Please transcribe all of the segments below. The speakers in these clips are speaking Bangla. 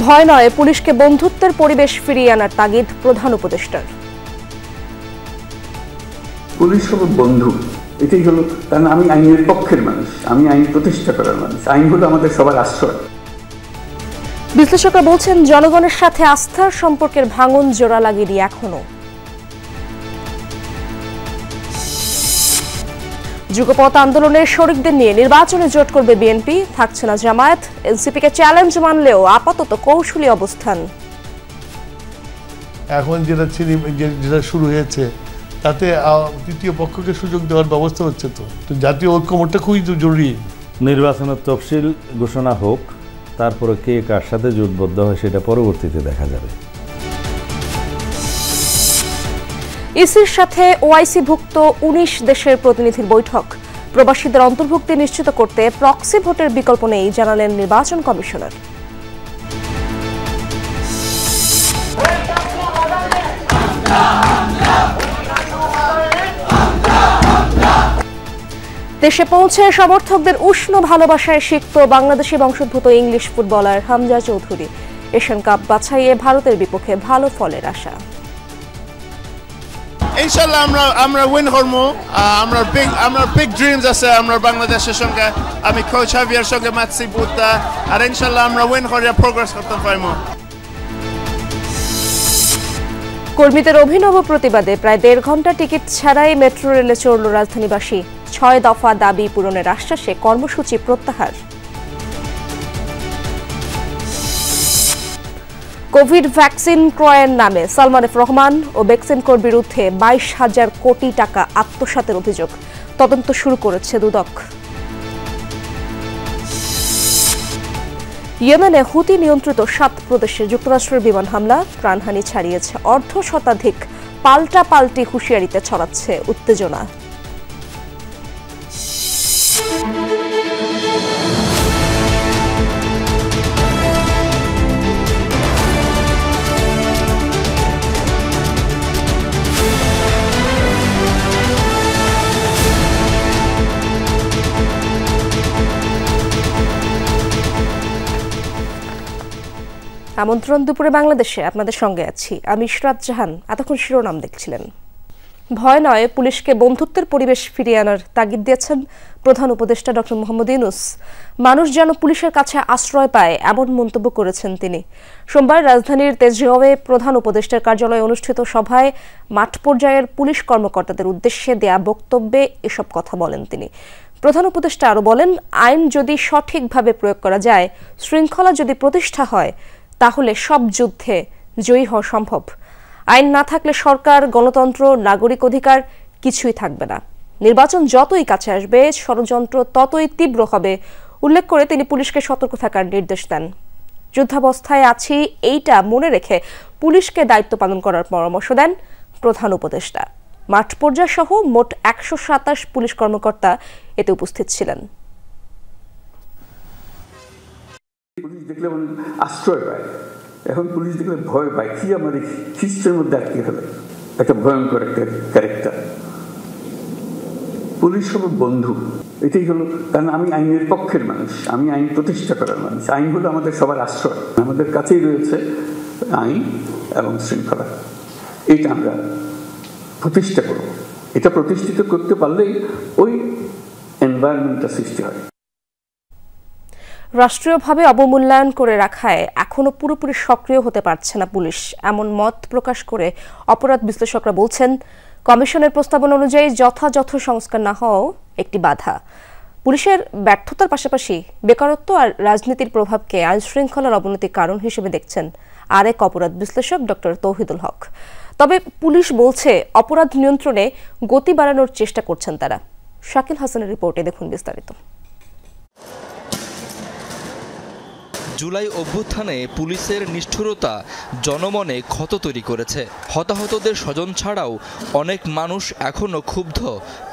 ভয় নয়, পুলিশকে বন্ধুত্বের পরিবেশ ফিরিয়ে আনার তাগিদ প্রধান উপদেষ্টার। পুলিশ হলো বন্ধু, এটাই হলো, কারণ আমি আইনের পক্ষের মানুষ, আমি আইন প্রতিষ্ঠা করার মানুষ। আইন হলো আমাদের সবার আশ্রয়। বিশ্লেষকরা বলছেন, জনগণের সাথে আস্থার সম্পর্কের ভাঙন জোড়া লাগেনি এখনো। যুগপৎ আন্দোলনের শরিকদের নিয়ে নির্বাচনে জোট করবে বিএনপি, থাকছে না জামায়াত। এনসিপিকে চ্যালেঞ্জ মানলেও আপাতত কৌশলী অবস্থান। এখন যেটা শুরু হয়েছে তাতে তৃতীয় পক্ষকে সুযোগ দেওয়ার ব্যবস্থা হচ্ছে। তো জাতীয় ঐক্যমত্যটা খুবই জরুরি। নির্বাচনের তফসিল ঘোষণা হোক, তারপরে কে কার সাথে জোটবদ্ধ হয় সেটা পরবর্তীতে দেখা যাবে। ইসির সাথে ওআইসিভুক্ত ১৯ দেশের প্রতিনিধির বৈঠক। প্রবাসীদের অন্তর্ভুক্তি নিশ্চিত করতে প্রক্সি ভোটের বিকল্প নেই, জানালেন নির্বাচন কমিশনার। দেশে পৌঁছে সমর্থকদের উষ্ণ ভালোবাসায় সিক্ত বাংলাদেশি বংশোদ্ভূত English footballer Hamza Chowdhury. Asian Cup বাছাইয়ে ভারতের বিপক্ষে ভালো ফলের আশা। ইনশাআল্লাহ আমরা উইন করব। আমরা বিগ ড্রিমস আছে আমরা বাংলাদেশের সঙ্গে। আমি কোচ হাভিয়ার সঙ্গে ম্যাচি বুতা, আর ইনশাআল্লাহ আমরা উইন করে প্রোগ্রেস করতে পারব। কর্মীদের অভিনব প্রতিবাদে প্রায় ১.৫ ঘন্টা টিকিট ছাড়াই মেট্রো রেলে চড়ল রাজধানীবাসী। ৬ দফা দাবি পূরণের আশ্বাসে কর্মসূচি প্রত্যাহার। কোভিড ভ্যাকসিন ক্রয়ের নামে সালমান এফ রহমান ও বেক্সিমকোর বিরুদ্ধে ২২,০০০ কোটি টাকা আত্মসাতের অভিযোগ। তদন্ত শুরু করেছে দুদক। ইয়েমেনে হুতি নিয়ন্ত্রিত ৭ প্রদেশে যুক্তরাষ্ট্রের বিমান হামলা, প্রাণহানি ছাড়িয়েছে অর্ধশতাধিক। পাল্টাপাল্টি হুঁশিয়ারিতে ছড়াচ্ছে উত্তেজনা। আমন্ত্রণ দুপুরে বাংলাদেশে, আপনাদের সঙ্গে আছি আমি ইশরাত জাহান। এতক্ষণ শিরোনাম দেখছিলেন। ভয় নয়, পুলিশকে বন্ধুত্বের পরিবেশ ফিরিয়ে আনার তাগিদ দিয়েছেন প্রধান উপদেষ্টা ডক্টর মোহাম্মদ ইউনূস। মানুষ যেন পুলিশের কাছে আশ্রয় পায়, এমন মন্তব্য করেছেন তিনি। সোমবার রাজধানীর তেজগাঁওয়ে প্রধান উপদেষ্টার কার্যালয়ে অনুষ্ঠিত সভায় মাঠ পর্যায়ের পুলিশ কর্মকর্তাদের উদ্দেশ্যে দেয়া বক্তব্যে এসব কথা বলেন তিনি। প্রধান উপদেষ্টা আরও বলেন, আইন যদি সঠিকভাবে প্রয়োগ করা যায়, শৃঙ্খলা যদি প্রতিষ্ঠা হয়, তাহলে সব যুদ্ধে জয়ী হওয়া সম্ভব। আইন না থাকলে সরকার, গণতন্ত্র, নাগরিক অধিকার কিছুই থাকবে না। নির্বাচন যতই কাছে আসবে, ষড়যন্ত্র ততই তীব্র হবে উল্লেখ করে তিনি পুলিশকে সতর্ক থাকার নির্দেশ দেন। যুদ্ধাবস্থায় আছি এইটা মনে রেখে পুলিশকে দায়িত্ব পালন করার পরামর্শ দেন প্রধান উপদেষ্টা। মাঠ পর্যায় সহ মোট ১২৭ পুলিশ কর্মকর্তা এতে উপস্থিত ছিলেন। পুলিশ দেখলে আশ্রয় পায়, এখন পুলিশ দেখলে ভয় পায়। কি আমাদের খ্রিস্টের মধ্যে আটকে ফেলে, একটা ভয়ঙ্কর একটা ক্যারেক্টার। পুলিশ হলো বন্ধু, এটাই হলো, কারণ আমি আইনের পক্ষের মানুষ, আমি আইন প্রতিষ্ঠা করার মানুষ। আইন হলো আমাদের সবার আশ্রয়। আমাদের কাছেই রয়েছে আইন এবং শৃঙ্খলা। এইটা আমরা প্রতিষ্ঠা করব। এটা প্রতিষ্ঠিত করতে পারলেই ওই এনভায়রনমেন্টটা সৃষ্টি হয়। রাষ্ট্রীয়ভাবে অবমূল্যায়ন করে রাখায় এখনো পুরোপুরি সক্রিয় হতে পারছে না পুলিশ, এমন মত প্রকাশ করে অপরাধ বিশ্লেষকরা বলছেন, কমিশনের প্রস্তাবনা অনুযায়ী যথাযথ সংস্কার না হওয়াও একটি বাধা। পুলিশের ব্যর্থতার পাশাপাশি বেকারত্ব আর রাজনীতির প্রভাবকে আইন শৃঙ্খলার অবনতির কারণ হিসেবে দেখছেন আরেক অপরাধ বিশ্লেষক ডক্টর তৌহিদুল হক। তবে পুলিশ বলছে, অপরাধ নিয়ন্ত্রণে গতি বাড়ানোর চেষ্টা করছেন তারা। শাকিল হাসানের রিপোর্টে দেখুন বিস্তারিত। জুলাই অভ্যুত্থানে পুলিশের নিষ্ঠুরতা জনমনে ক্ষত তৈরি করেছে। হতাহতদের স্বজন ছাড়াও অনেক মানুষ এখনও ক্ষুব্ধ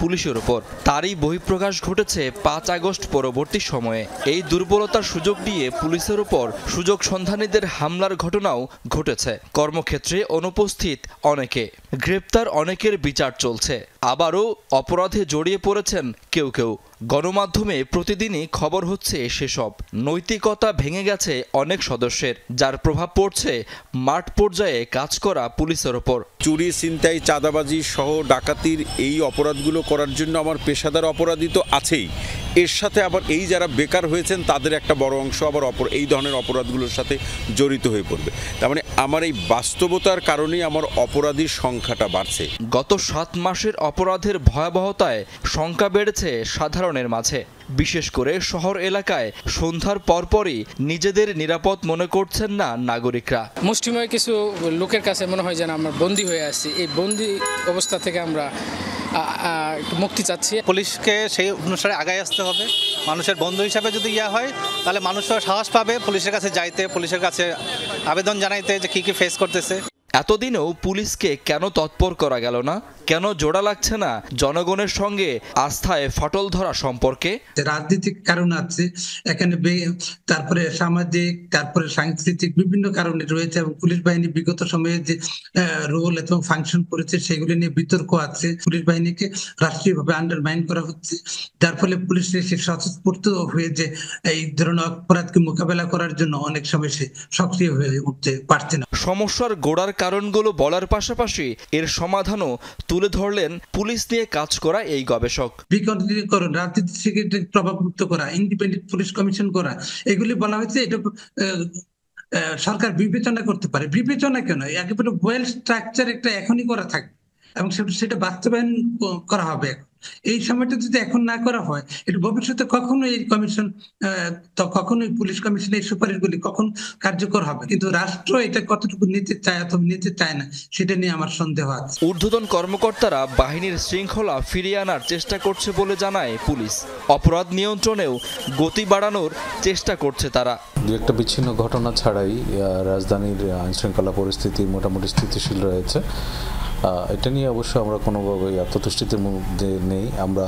পুলিশের উপর। তারই বহিঃপ্রকাশ ঘটেছে ৫ আগস্ট পরবর্তী সময়ে। এই দুর্বলতার সুযোগ নিয়ে পুলিশের উপর সুযোগ সন্ধানীদের হামলার ঘটনাও ঘটেছে। কর্মক্ষেত্রে অনুপস্থিত অনেকে, গ্রেপ্তার অনেকের বিচার চলছে, আবারও অপরাধে জড়িয়ে পড়েছেন কেউ কেউ। গণমাধ্যমে প্রতিদিনই খবর হচ্ছে সেসব। নৈতিকতা ভেঙে গেছে অনেক সদস্যের, যার প্রভাব পড়ছে মাঠ পর্যায়ে কাজ করা পুলিশের ওপর। চুরি, ছিনতাই, চাঁদাবাজি সহ ডাকাতির এই অপরাধগুলো করার জন্য আমার পেশাদার অপরাধী তো আছেই, এর সাথে আবার এই যারা বেকার হয়েছেন তাদের একটা বড় অংশ আবার এই ধরনের অপরাধগুলোর সাথে জড়িত হয়ে পড়বে। তার মানে আমার এই বাস্তবতার কারণেই আমার অপরাধীর সংখ্যাটা বাড়ছে। গত 7 মাসের অপরাধের ভয়াবহতায় শঙ্কা বেড়েছে সাধারণের মাঝে। বিশেষ করে শহর এলাকায় সন্ধ্যার পরপরই নিজেদের নিরাপদ মনে করছেন না নাগরিকরা। মুষ্টিময় কিছু লোকের কাছে মনে হয় যেন আমরা বন্দী হয়ে আছি। এই বন্দী অবস্থা থেকে আমরা মুক্তি চাচ্ছি। পুলিশকে সেই অনুসারে আগায় আসতে হবে। মানুষের বন্ধু হিসাবে যদি হয় তাহলে মানুষরা সাহস পাবে পুলিশের কাছে যাইতে, পুলিশের কাছে আবেদন জানাইতে যে কি ফেস করতেছে। এতদিনেও পুলিশকে কেন তৎপর করা গেল না? কেন জোড়া লাগছে না জনগণের সঙ্গে আস্থায় ফাটল ধরা সম্পর্কে? রাজনৈতিক কারণ আছে এখানে, তারপরে সামাজিক, তারপরে সাংস্কৃতিক বিভিন্ন কারণে রয়েছে এবং পুলিশ বাহিনী বিগত সময়ে যে রোল এবং ফাংশন করেছে সেগুলি নিয়ে বিতর্ক আছে। পুলিশ বাহিনীকে রাষ্ট্রীয়ভাবে আন্ডারমাইন করা হচ্ছে, যার ফলে পুলিশ সে স্বতঃস্ফূর্ত হয়ে যে এই ধরনের অপরাধকে মোকাবেলা করার জন্য অনেক সময় সে সক্রিয় হয়ে উঠতে পারছে না। সমস্যার গোড়ার কারণগুলো বলার পাশাপাশি এর সমাধানও তুলে ধরলেন পুলিশ নিয়ে কাজ করা এই গবেষক। বিকেন্দ্রীকরণ, রাজনীতি প্রভাবমুক্ত করা, ইন্ডিপেন্ডেন্ট পুলিশ কমিশন করা, এগুলি বলা হয়েছে। এটা সরকার বিবেচনা করতে পারে। বিবেচনা কেন, একেবারে ওয়েল স্ট্রাকচার একটা এখনই করা থাকবে এবং সেটা বাস্তবায়ন করা হবে। এই সময়টা যদি এখন না করা হয়, এটা ভবিষ্যতে কখনো এই কমিশন, কখনোই পুলিশ কমিশনের এই সুপারিশগুলি কখন কার্যকর হবে। কিন্তু রাষ্ট্র এটা কতটুকু নিতে চায় অথবা নিতে চায় না সেটা নিয়ে আমার সন্দেহ আছে। ঊর্ধ্বতন কর্মকর্তারা বাহিনীর শৃঙ্খলা ফিরিয়ে আনার চেষ্টা করছে বলে জানায় পুলিশ। অপরাধ নিয়ন্ত্রণেও গতি বাড়ানোর চেষ্টা করছে তারা। দু একটা বিচ্ছিন্ন ঘটনা ছাড়াই রাজধানীর আইনশৃঙ্খলা পরিস্থিতি মোটামুটি স্থিতিশীল রয়েছে। এটা নিয়ে অবশ্য আমরা কোনোভাবে আত্মতুষ্টির মধ্যে নেই, আমরা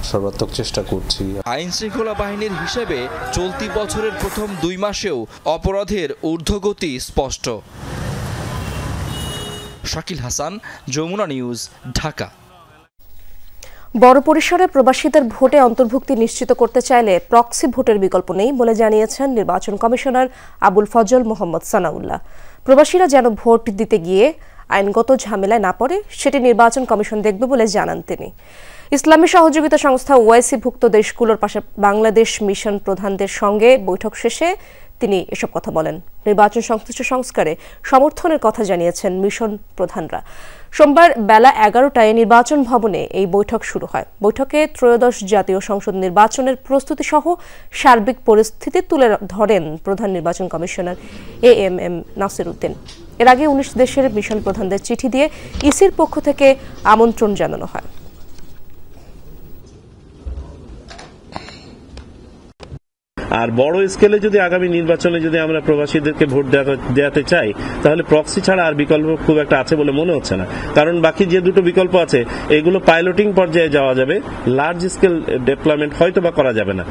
সর্বাত্মক চেষ্টা করছি। আইন শৃঙ্খলা বাহিনীর হিসেবে চলতি বছরের প্রথম 2 মাসেও অপরাধের ঊর্ধ্বগতি স্পষ্ট। শাকিল হাসান, যমুনা নিউজ, ঢাকা। বড় পরিসরে প্রবাসীদের ভোটে অন্তর্ভুক্তি নিশ্চিত করতে চাইলে প্রক্সি ভোটের বিকল্প নেই বলে জানিয়েছেন নির্বাচন কমিশনার আবুল ফজল মোহাম্মদ সানাউল্লাহ। প্রবাসীরা যেন ভোট দিতে গিয়ে আইনগত ঝামেলায় না পড়ে সেটি নির্বাচন কমিশন দেখবে বলে জানান তিনি। ইসলামী সহযোগিতা সংস্থা ওআইসি-ভুক্ত দেশগুলোর পাশে বাংলাদেশ মিশন প্রধানদের সঙ্গে বৈঠক শেষে তিনি এসব কথা বলেন। নির্বাচন সংশ্লিষ্ট সংস্কারে সমর্থনের কথা জানিয়েছেন মিশন প্রধানরা। সোমবার বেলা 11টায় নির্বাচন ভবনে এই বৈঠক শুরু হয়। বৈঠকে ত্রয়োদশ জাতীয় সংসদ নির্বাচনের প্রস্তুতি সহ সার্বিক পরিস্থিতি তুলে ধরেন প্রধান নির্বাচন কমিশনার AMM নাসির উদ্দিন। এর আগে 19 দেশের মিশন প্রধানদের চিঠি দিয়ে ইসির পক্ষ থেকে আমন্ত্রণ জানানো হয়। আর বড় স্কেলে যদি আগামী নির্বাচনে যদি আমরা প্রবাসীদেরকে ভোট দেওয়াতে চাই তাহলে প্রক্সি ছাড়া আর বিকল্প খুব একটা আছে বলে মনে হচ্ছে না। কারণ বাকি যে দুটো বিকল্প আছে এগুলো পাইলটিং পর্যায়ে যাওয়া যাবে, লার্জ স্কেল ডেপ্লয়মেন্ট হয়তো বা করা যাবে না।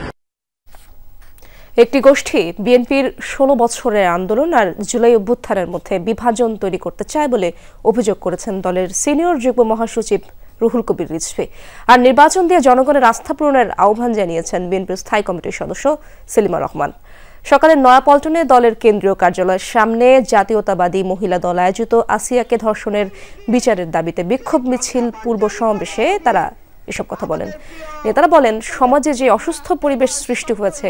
একটি গোষ্ঠী বিএনপির 16 বছরের আন্দোলন আর জুলাই অভ্যুত্থানের মধ্যে বিভাজন তৈরি করতে চায় বলে অভিযোগ করেছেন দলের সিনিয়র যুগ্ম মহাসচিব রুহুল কবির রিজভী। আর নির্বাচন দিয়ে জনগণের আস্থা পূরণের আহ্বান জানিয়েছেন বিএনপির স্থায়ী কমিটির সদস্য সেলিমা রহমান। সকালে নয়াপল্টনে দলের কেন্দ্রীয় কার্যালয়ের সামনে জাতীয়তাবাদী মহিলা দল আয়োজিত আসিয়াকে ধর্ষণের বিচারের দাবিতে বিক্ষোভ মিছিল পূর্ব সমাবেশে তারা এসব কথা বলেন। নেতারা বলেন, সমাজে যে অসুস্থ পরিবেশ সৃষ্টি হয়েছে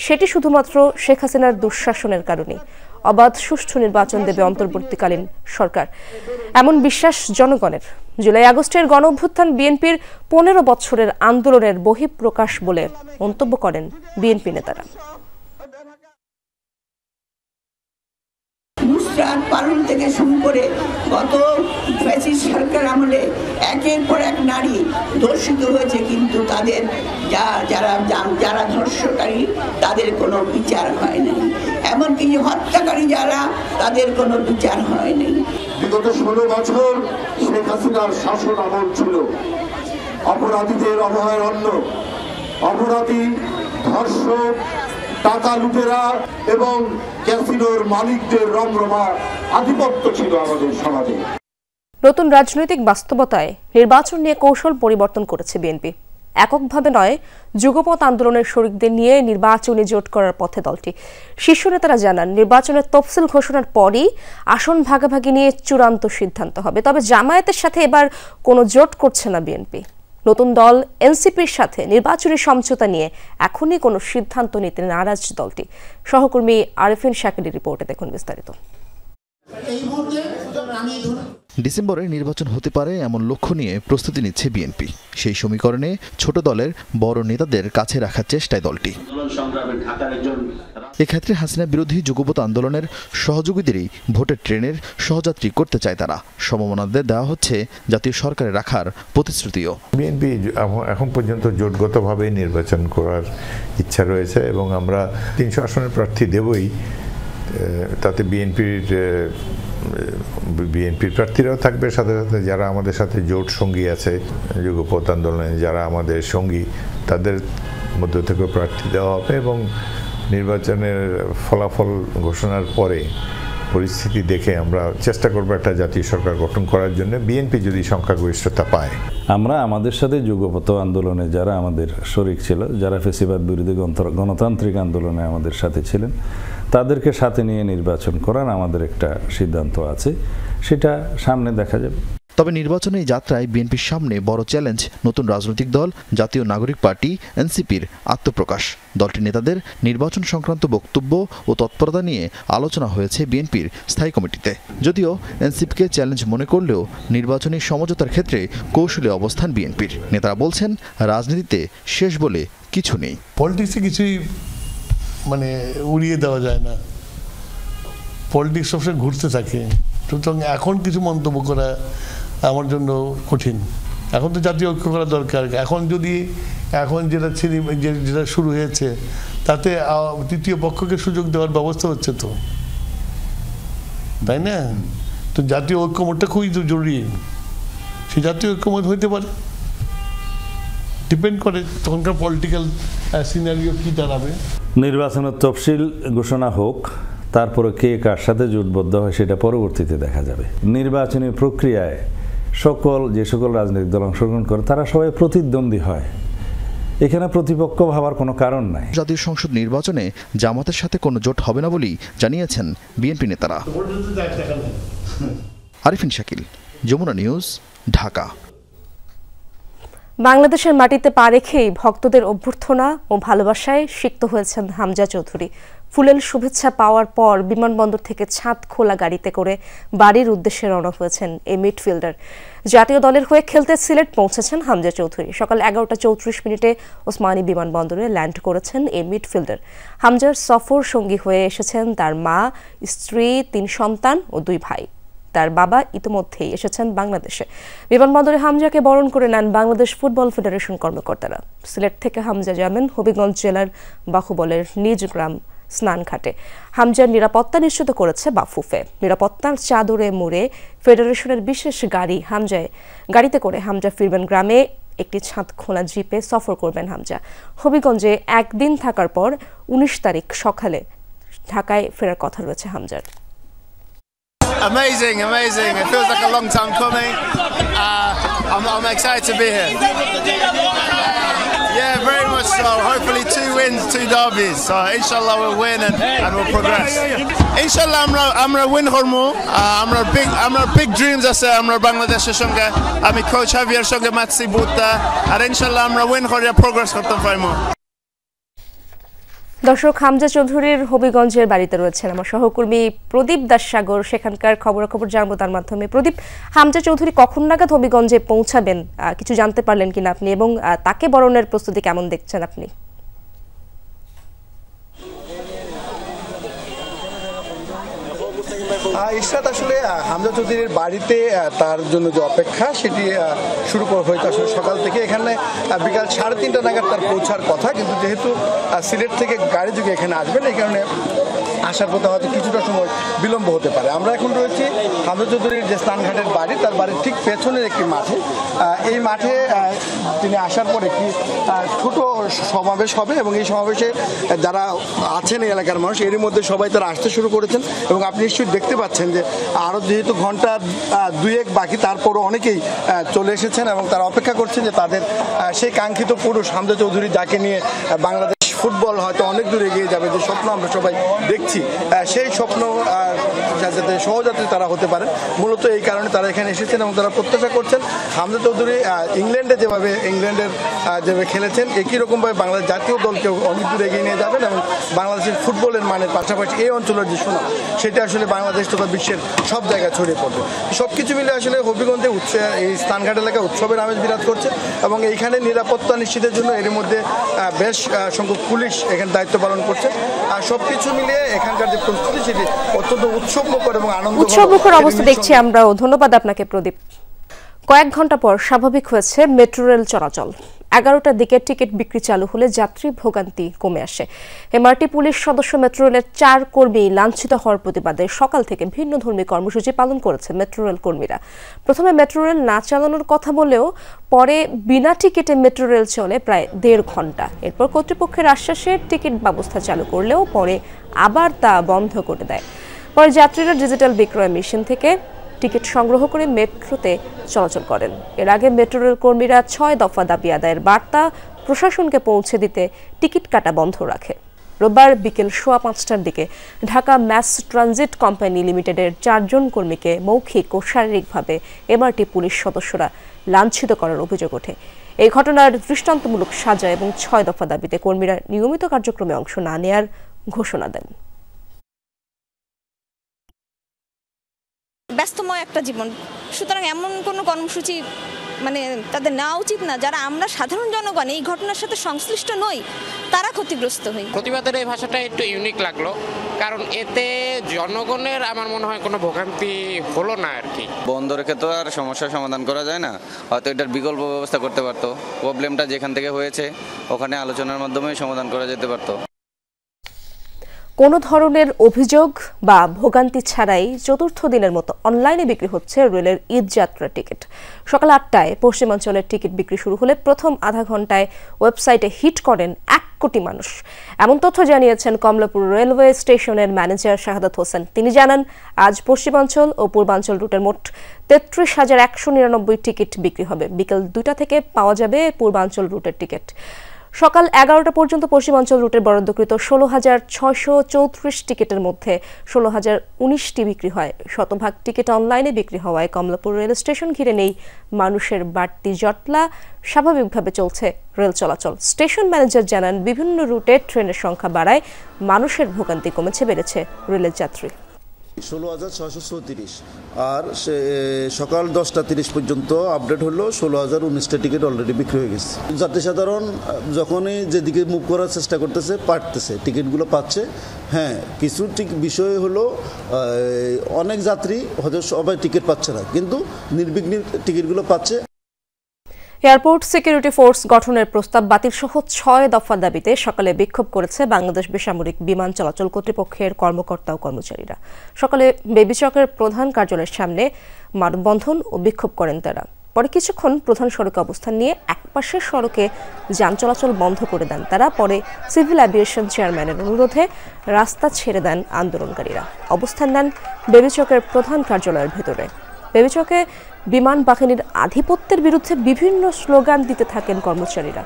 সেটি শুধুমাত্র শেখ হাসিনার দুঃশাসনের কারণে। অবাধ সুষ্ঠু নির্বাচন দেবে অন্তর্বর্তীকালীন সরকার, এমন বিশ্বাস জনগণের। জুলাই আগস্টের গণঅভ্যুত্থান বিএনপির 15 বছরের আন্দোলনের বহিঃপ্রকাশ বলে মন্তব্য করেন বিএনপি নেতারা। নুসরাত পালন থেকে শুরু করে গত ফ্যাসিস্ট সরকার আমলে একের পর এক নারী ধর্ষিত হয়েছে, কিন্তু তাদের যারা ধর্ষকারী তাদের কোনো বিচার হয়নি, এমনকি হত্যাকারী যারা তাদের কোনো বিচার হয়নি। বিগত 16 বছর শেখ হাসিনার শাসন আমল ছিল অপরাধীদের অভয়ারণ্য। অপরাধী, ধর্ষক, টাকা লুটেরা এবং ক্যাসিনোর মালিকদের রমরমা আধিপত্য ছিল আমাদের সমাজে। নতুন রাজনৈতিক বাস্তবতায় নির্বাচন নিয়ে কৌশল পরিবর্তন করেছে বিএনপি। এককভাবে নয়, যুগপৎ আন্দোলনের শরিকদের নিয়ে নির্বাচনী জোট করার পথে দলটি। শীর্ষ নেতারা জানান, নির্বাচনের তফসিল ঘোষণার পরই আসন ভাগাভাগি নিয়ে চূড়ান্ত সিদ্ধান্ত হবে। তবে জামায়াতের সাথে এবার কোনো জোট করছে না বিএনপি। নতুন দল এনসিপির সাথে নির্বাচনী সমঝোতা নিয়ে এখনই কোনো সিদ্ধান্ত নিতে নারাজ দলটি। সহকর্মী আরিফিন শাকিলের রিপোর্টে দেখুন বিস্তারিত। ডিসেম্বরে নির্বাচন হতে পারে এমন লক্ষ্য নিয়ে প্রস্তুতি নিচ্ছে বিএনপি। সেই সমীকরণে ছোট দলের বড় নেতাদের কাছে রাখার চেষ্টায় দলটি। এক্ষেত্রে হাসিনা বিরোধী যুগপৎ আন্দোলনের সহযোগীদেরই ভোটের ট্রেনের সহযাত্রী করতে চায় তারা। সমমনাদের দেওয়া হচ্ছে জাতীয় সরকারে রাখার প্রতিশ্রুতিও। বিএনপি এখন পর্যন্ত জোটগতভাবে নির্বাচন করার ইচ্ছা রয়েছে এবং আমরা 300 আসনের প্রার্থী দেবই। তাতে বিএনপির প্রার্থীরাও থাকবে, সাথে সাথে যারা আমাদের সাথে জোট সঙ্গী আছে যুগপৎ আন্দোলনে যারা আমাদের সঙ্গী তাদের মধ্য থেকে প্রার্থী দেওয়া হবে এবং নির্বাচনের ফলাফল ঘোষণার পরে পরিস্থিতি দেখে আমরা চেষ্টা করব একটা জাতীয় সরকার গঠন করার জন্য, বিএনপি যদি সংখ্যাগরিষ্ঠতা পায়। আমরা আমাদের সাথে যুগপৎ আন্দোলনে যারা আমাদের শরিক ছিল, যারা ফ্যাসিবাদ বিরোধী গণতান্ত্রিক আন্দোলনে আমাদের সাথে ছিলেন, তাদেরকে সাথে নিয়ে নির্বাচন করার আমাদের একটা সিদ্ধান্ত আছে, সেটা সামনে দেখা যাবে। তবে নির্বাচনী যাত্রায় বিএনপির সামনে বড় চ্যালেঞ্জ নতুন রাজনৈতিক দল জাতীয় নাগরিক পার্টি এনসিপির আত্মপ্রকাশ। দলটির নেতাদের নির্বাচন সংক্রান্ত বক্তব্য ও তৎপরতা নিয়ে আলোচনা হয়েছে বিএনপির স্থায়ী কমিটিতে। যদিও এনসিপিকে চ্যালেঞ্জ মনে করলেও নির্বাচনী সমঝোতার ক্ষেত্রে কৌশলী অবস্থান বিএনপির। নেতারা বলছেন, রাজনীতিতে শেষ বলে কিছু নেই। পলিটিক্সে কিছুই উড়িয়ে দেওয়া যায় না, পলিটিক্স সবসময় ঘুরতে থাকে। সুতরাং এখন কিছু মন্তব্য করা আমার জন্য কঠিন। এখন তো জাতীয় ঐক্য করা দরকার। এখন যেটা শুরু হয়েছে তাতে তৃতীয় পক্ষকে সুযোগ দেওয়ার ব্যবস্থা হচ্ছে তো, তাই না? তো জাতীয় ঐক্যমতটা খুবই জরুরি। সেই জাতীয় ঐক্যমত হইতে পারে, ডিপেন্ড করে তখনকার পলিটিক্যাল সিনারিও কি দাঁড়াবে। নির্বাচনের তফসিল ঘোষণা হোক, তারপরে কে কার সাথে জোটবদ্ধ হয় সেটা পরবর্তীতে দেখা যাবে। নির্বাচনী প্রক্রিয়ায় যে সকল রাজনৈতিক দল অংশগ্রহণ করে তারা সবাই প্রতিদ্বন্দ্বী হয়, এখানে প্রতিপক্ষ ভাবার কোনো কারণ নাই। জাতীয় সংসদ নির্বাচনে জামাতের সাথে কোনো জোট হবে না বলেই জানিয়েছেন বিএনপি নেতারা। আরিফিন শাকিল, যমুনা নিউজ, ঢাকা। বাংলাদেশের মাটিতে পা রেখেই ভক্তদের অভ্যর্থনা ও ভালোবাসায় সিক্ত হয়েছেন হামজা চৌধুরী। ফুলেল শুভেচ্ছা পাওয়ার পর বিমানবন্দর থেকে ছাদ খোলা গাড়িতে করে বাড়ির উদ্দেশ্যে রওনা হয়েছেন এই মিডফিল্ডার। জাতীয় দলের হয়ে খেলতে সিলেট পৌঁছেছেন হামজা চৌধুরী। সকাল 11:34 ওসমানী বিমানবন্দরে ল্যান্ড করেছেন এই মিডফিল্ডার। হামজার সফর সঙ্গী হয়ে এসেছেন তার মা, স্ত্রী, 3 সন্তান ও 2 ভাই। তার বাবা ইতিমধ্যেই এসেছেন বাংলাদেশে। বিমানবন্দরে হামজাকে বরণ করে নেন বাংলাদেশ ফুটবল ফেডারেশন কর্মকর্তারা। সিলেট থেকে হামজা যাবেন হবিগঞ্জ জেলার বাহুবলের নিজ গ্রাম স্নানঘাটে। হামজার নিরাপত্তা নিশ্চিত করেছে বাফুফে। নিরাপত্তার চাদরে মুড়ে ফেডারেশনের বিশেষ গাড়িতে করে হামজা ফিরবেন গ্রামে। একটি ছাদ খোলা জিপে সফর করবেন হামজা। হবিগঞ্জে একদিন থাকার পর 19 তারিখ সকালে ঢাকায় ফেরার কথা রয়েছে হামজার। Amazing. It feels like a long time coming. I'm excited to be here. Yeah, very much so. Hopefully 2 wins, 2 derbies. So inshallah we'll win and we'll progress. Inshallah আমরা win করবো। আমরা big dreams আছে আমরা বাংলাদেশের সঙ্গে। আমি কোচ হাভিয়ার সঙ্গে মাতসি বুতা আর inshallah আমরা win করে progress করতে পারবো। দর্শক, হামজা চৌধুরীর হবিগঞ্জের বাড়িতে রয়েছেন আমার সহকর্মী প্রদীপ দাস সাগর। সেখানকার খবরাখবর জানবো তার মাধ্যমে। প্রদীপ, হামজা চৌধুরী কখন নাগাদ হবিগঞ্জে পৌঁছাবেন কিছু জানতে পারলেন কিনা আপনি, এবং তাকে বরণের প্রস্তুতি কেমন দেখছেন আপনি? ইশরাত, আসলে হামজা চৌধুরীর বাড়িতে তার জন্য যে অপেক্ষা সেটি শুরু হয়েছে আসলে সকাল থেকে। এখানে বিকাল 3:30 নাগাদ তার পৌঁছার কথা, কিন্তু যেহেতু সিলেট থেকে গাড়ি যোগে এখানে আসবেন এই কারণে আসার পথে হয়তো কিছুটা সময় বিলম্ব হতে পারে। আমরা এখন রয়েছি হামজা চৌধুরীর যে স্নানঘাটের বাড়ি, তার বাড়ির ঠিক পেছনের একটি মাঠে। এই মাঠে তিনি আসার পরে কি ছোট সমাবেশ হবে এবং এই সমাবেশে যারা আছেন এই এলাকার মানুষ এর মধ্যে সবাই তারা আসতে শুরু করেছেন এবং আপনি নিশ্চয়ই দেখতে পাচ্ছেন যে আরও যেহেতু ঘন্টা 2-1 বাকি, তারপরও অনেকেই চলে এসেছেন এবং তারা অপেক্ষা করছেন যে তাদের সেই কাঙ্ক্ষিত পুরুষ হামজা চৌধুরী, যাকে নিয়ে বাংলাদেশ ফুটবল হয়তো অনেক দূর এগিয়ে যাবে, যে স্বপ্ন আমরা সবাই দেখছি, সেই স্বপ্ন যাতে সহযাত্রী তারা হতে পারেন। মূলত এই কারণে তারা এখানে এসেছেন এবং তারা প্রত্যাশা করছেন হামজা চৌধুরী ইংল্যান্ডের যেভাবে খেলেছেন একই রকমভাবে বাংলাদেশ জাতীয় দলকেও অনেক দূর এগিয়ে নিয়ে যাবেন এবং বাংলাদেশের ফুটবলের মানের পাশাপাশি এই অঞ্চলের যে সুনাম সেটা আসলে বাংলাদেশ তথা বিশ্বের সব জায়গায় ছড়িয়ে পড়বে। সব কিছু মিলে আসলে হবিগঞ্জে এই স্থানঘাট এলাকায় উৎসবের আমেজ বিরাজ করছে এবং এইখানে নিরাপত্তা নিশ্চিতের জন্য এর মধ্যে বেশ সংখ্যক পুলিশ এখানে দায়িত্ব পালন করছে। আর সবকিছু মিলিয়ে এখানকার যে প্রস্তুতি সেটি অত্যন্ত উৎসবমুখর এবং উৎসবমুখর অবস্থা দেখছি আমরাও। ধন্যবাদ আপনাকে প্রদীপ। কয়েক ঘন্টা পর স্বাভাবিক হয়েছে মেট্রো রেল চলাচল। 11টার দিকে টিকিট বিক্রি চালু হলে যাত্রী ভোগান্তি কমে আসে। এমআরটি পুলিশ সদস্য মেট্রো রেলের 4 কর্মী লাঞ্ছিত হওয়ার প্রতিবাদে সকাল থেকে ভিন্নধর্মী কর্মসূচি পালন করেছে মেট্রো রেল কর্মীরা। প্রথমে মেট্রো রেল না চালানোর কথা বলেও পরে বিনা টিকিটে মেট্রো রেল চলে প্রায় 1.5 ঘন্টা। এরপর কর্তৃপক্ষের আশ্বাসে টিকিট ব্যবস্থা চালু করলেও পরে আবার তা বন্ধ করে দেয়। পরে যাত্রীরা ডিজিটাল বিক্রয় মেশিন থেকে টিকিট সংগ্রহ করে মেট্রোতে চলাচল করেন। এর আগে মেট্রো রেল কর্মীরা 6 দফা দাবি আদায়ের বার্তা প্রশাসনকে পৌঁছে দিতে টিকিট কাটা বন্ধ রাখে। রোববার বিকেল 5:15টার দিকে ঢাকা ম্যাস ট্রানজিট কোম্পানি লিমিটেডের 4 জন কর্মীকে মৌখিক ও শারীরিকভাবে এমআরটি পুলিশ সদস্যরা লাঞ্ছিত করার অভিযোগ ওঠে। এই ঘটনার দৃষ্টান্তমূলক সাজা এবং 6 দফা দাবিতে কর্মীরা নিয়মিত কার্যক্রমে অংশ না নেয়ার ঘোষণা দেন। ব্যস্তময় একটা জীবন, সুতরাং এমন কোনো কর্মসূচি তাদের নেওয়া উচিত না যারা আমরা সাধারণ জনগণ এই ঘটনার সাথে সংশ্লিষ্ট নই, তারা ক্ষতিগ্রস্ত হই। প্রতিবাদের এই ভাষাটা একটু ইউনিক লাগলো, কারণ এতে জনগণের আমার মনে হয় কোনো ভোগান্তি হলো না আর কি। বন্ধ রেখে তো আর সমস্যার সমাধান করা যায় না, হয়তো এটার বিকল্প ব্যবস্থা করতে পারতো। প্রবলেমটা যেখান থেকে হয়েছে ওখানে আলোচনার মাধ্যমে সমাধান করা যেতে পারতো। কোনো ধরনের অভিযোগ বা ভোগান্তি ছাড়াই চতুর্থ দিনের মতো অনলাইনে বিক্রি হচ্ছে রেলের ঈদ যাত্রা টিকিট। সকাল 8টায় পশ্চিমাঞ্চলের টিকিট বিক্রি শুরু হলে প্রথম আধা ঘন্টায় ওয়েবসাইটে হিট করেন 1 কোটি মানুষ। এমন তথ্য জানিয়েছেন কমলাপুর রেলওয়ে স্টেশনের ম্যানেজার শাহাদাত হোসেন। তিনি জানান, আজ পশ্চিমাঞ্চল ও পূর্বাঞ্চল রুটের মোট 33,199 টিকিট বিক্রি হবে। বিকেল 2টা থেকে পাওয়া যাবে পূর্বাঞ্চল রুটের টিকিট। সকাল 11টা পর্যন্ত পশ্চিমাঞ্চল রুটের বরাদ্দকৃত 16,634 টিকিটের মধ্যে 16,019টি বিক্রি হয়। শতভাগ টিকিট অনলাইনে বিক্রি হওয়ায় কমলাপুর রেল স্টেশন ঘিরে নেই মানুষের বাড়তি জটলা, স্বাভাবিকভাবে চলছে রেল চলাচল। স্টেশন ম্যানেজার জানান, বিভিন্ন রুটে ট্রেনের সংখ্যা বাড়ায় মানুষের ভোগান্তি কমেছে, বেড়েছে রেলের যাত্রী। 16,634 আর সকাল 10:30 পর্যন্ত আপডেট হলো 16,019টা টিকিট অলরেডি বিক্রি হয়ে গেছে। যাত্রী সাধারণ যখনই যেদিকে মুভ করার চেষ্টা করতেছে পারতেছে, টিকিটগুলো পাচ্ছে। হ্যাঁ, কিছু বিষয় হলো অনেক যাত্রী হয়তো সবাই টিকিট পাচ্ছে না, কিন্তু নির্বিঘ্নে টিকিটগুলো পাচ্ছে। এয়ারপোর্ট সিকিউরিটি ফোর্স গঠনের প্রস্তাব বাতিল সহ 6 দফা দাবিতে সকালে বিক্ষোভ করেছে বাংলাদেশ বেসামরিক বিমান চলাচল কর্তৃপক্ষের কর্মকর্তা ও কর্মচারীরা। সকালে বেবিচকের প্রধান কার্যালয়ের সামনে মানববন্ধন ও বিক্ষোভ করেন তারা। পরে কিছুক্ষণ প্রধান সড়কে অবস্থান নিয়ে একপাশের সড়কে যান চলাচল বন্ধ করে দেন তারা। পরে সিভিল অ্যাভিয়েশন চেয়ারম্যানের অনুরোধে রাস্তা ছেড়ে দেন আন্দোলনকারীরা। অবস্থান নেন বেবিচকের প্রধান কার্যালয়ের ভেতরে। বেবিচকে বিমান বাহিনীর আধিপত্যের বিরুদ্ধে বিভিন্ন স্লোগান দিতে থাকেন কর্মচারীরা।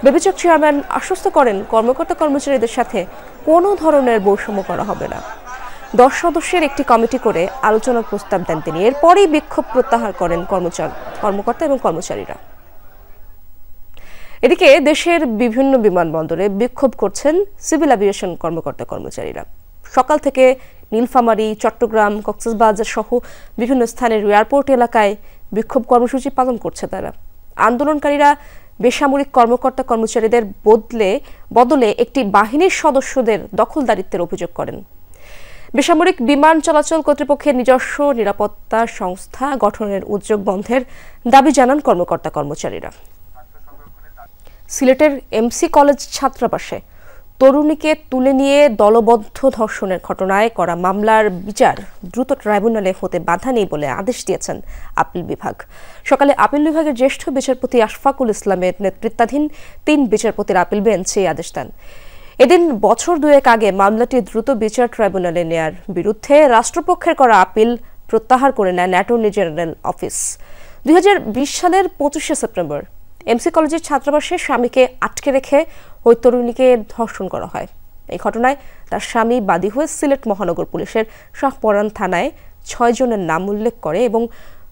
বেবিচক চেয়ারম্যান আশ্বস্ত করেন, কর্মকর্তা কর্মচারীদের সাথে কোনো ধরনের বৈষম্য করা হবে না। 10 সদস্যের একটি কমিটি করে আলোচনার প্রস্তাব দেন তিনি। এরপরই বিক্ষোভ প্রত্যাহার করেন কর্মকর্তা এবং কর্মচারীরা। এদিকে দেশের বিভিন্ন বিমানবন্দরে বিক্ষোভ করছেন সিভিল অ্যাভিয়েশন কর্মকর্তা কর্মচারীরা। সকাল থেকে নীলফামারী, চট্টগ্রাম, কক্সবাজার সহ বিভিন্ন স্থানের এয়ারপোর্ট এলাকায় বিক্ষোভ কর্মসূচি পালন করছে তারা। আন্দোলনকারীরা বেসামরিক কর্মকর্তা কর্মচারীদের বদলে একটি বাহিনীর সদস্যদের দখলদারিত্বের অভিযোগ করেন। বেসামরিক বিমান চলাচল কর্তৃপক্ষের নিজস্ব নিরাপত্তা সংস্থা গঠনের উদ্যোগ বন্ধের দাবি জানান কর্মকর্তা কর্মচারীরা। সিলেটের এমসি কলেজ ছাত্রাবাসে তরুণীকে তুলে নিয়ে দলবদ্ধ ধর্ষণের ঘটনায় করা মামলার বিচার দ্রুত ট্রাইব্যুনালে হতে বাধা নেই বলে আদেশ দিয়েছেন আপিল বিভাগ। সকালে আপিল বিভাগের জ্যেষ্ঠ বিচারপতি আশফাকুল ইসলামের নেতৃত্বাধীন 3 বিচারপতির আপিল বেঞ্চ এই আদেশ দেন। এদিন বছর 2 আগে মামলাটি দ্রুত বিচার ট্রাইব্যুনালে নেয়ার বিরুদ্ধে রাষ্ট্রপক্ষের করা আপিল প্রত্যাহার করে নেন অ্যাটর্নি জেনারেল অফিস। 2020 সালের 25 সেপ্টেম্বর এমসি কলেজের ছাত্রাবাসে স্বামীকে আটকে রেখে ওই তরুণীকে ধর্ষণ করা হয়। এই ঘটনায় তার স্বামী বাদী হয়ে সিলেট মহানগর পুলিশের শাহপরান থানায় 6 জনের নাম উল্লেখ করে এবং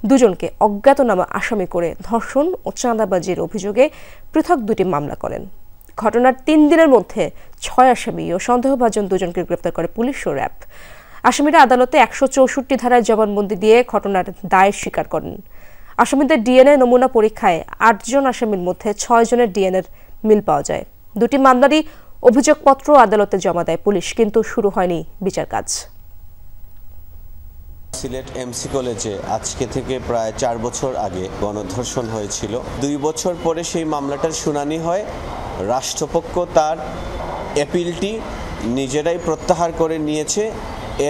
2 জনকে অজ্ঞাতনামা আসামি করে ধর্ষণ ও চাঁদাবাজির অভিযোগে পৃথক 2টি মামলা করেন। ঘটনার 3 দিনের মধ্যে 6 আসামি ও সন্দেহভাজন 2 জনকে গ্রেপ্তার করে পুলিশ ও র্যাব। আসামিরা আদালতে 164 ধারায় জবানবন্দি দিয়ে ঘটনার দায় স্বীকার করেন। আসামিদের ডিএনএ নমুনা পরীক্ষায় 8 জন আসামির মধ্যে 6 জনের ডিএনএর মিল পাওয়া যায়। 2টি মামলারই অভিযোগপত্র আদালতে জমা দেয় পুলিশ, কিন্তু শুরু হয়নি বিচার কাজ। সিলেট এমসি কলেজে আজকে থেকে প্রায় 4 বছর আগে গণধর্ষণ হয়েছিল। 2 বছর পরে সেই মামলাটার শুনানি হয়। রাষ্ট্রপক্ষ তার অ্যাপিলটি নিজেরাই প্রত্যাহার করে নিয়েছে।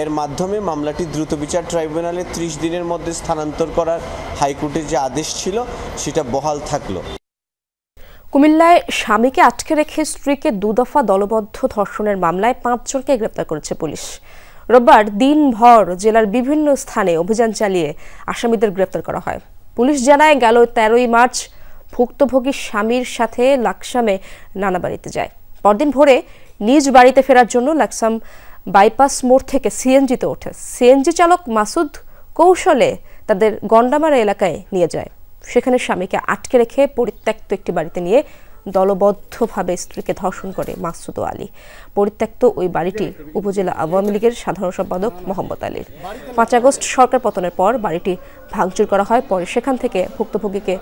এর মাধ্যমে মামলাটি দ্রুত বিচার ট্রাইব্যুনালে 30 দিনের মধ্যে স্থানান্তর করার হাইকোর্টের যে আদেশ ছিল সেটা বহাল থাকলো। কুমিল্লায় স্বামীকে আটকে রেখে স্ত্রীকে 2 দফা দলবদ্ধ ধর্ষণের মামলায় 5 জনকে গ্রেপ্তার করেছে পুলিশ। রোববার দিনভর জেলার বিভিন্ন স্থানে অভিযান চালিয়ে আসামিদের গ্রেপ্তার করা হয়। পুলিশ জানায় গেল 13 মার্চ ভুক্তভোগী স্বামীর সাথে লাকসামে নানা বাড়িতে যায়। পরদিন ভোরে নিজ বাড়িতে ফেরার জন্য লাকসাম বাইপাস মোড় থেকে সিএনজিতে ওঠে। সিএনজি চালক মাসুদ কৌশলে তাদের গন্ডামারা এলাকায় নিয়ে যায়। সেখানে স্বামীকে আটকে রেখে পরিত্যক্ত একটি বাড়িতে নিয়ে দলবদ্ধভাবে স্ত্রীকে ধর্ষণ করে মাসুদ আলী। পরিত্যক্ত ওই বাড়িটি উপজেলা আওয়ামী লীগের সাধারণ সম্পাদক মোহাম্মদ আলীর। 5 আগস্ট সরকার পতনের পর বাড়িটি ভাঙচুর করা হয়। পরে সেখান থেকে ভুক্তভোগীকে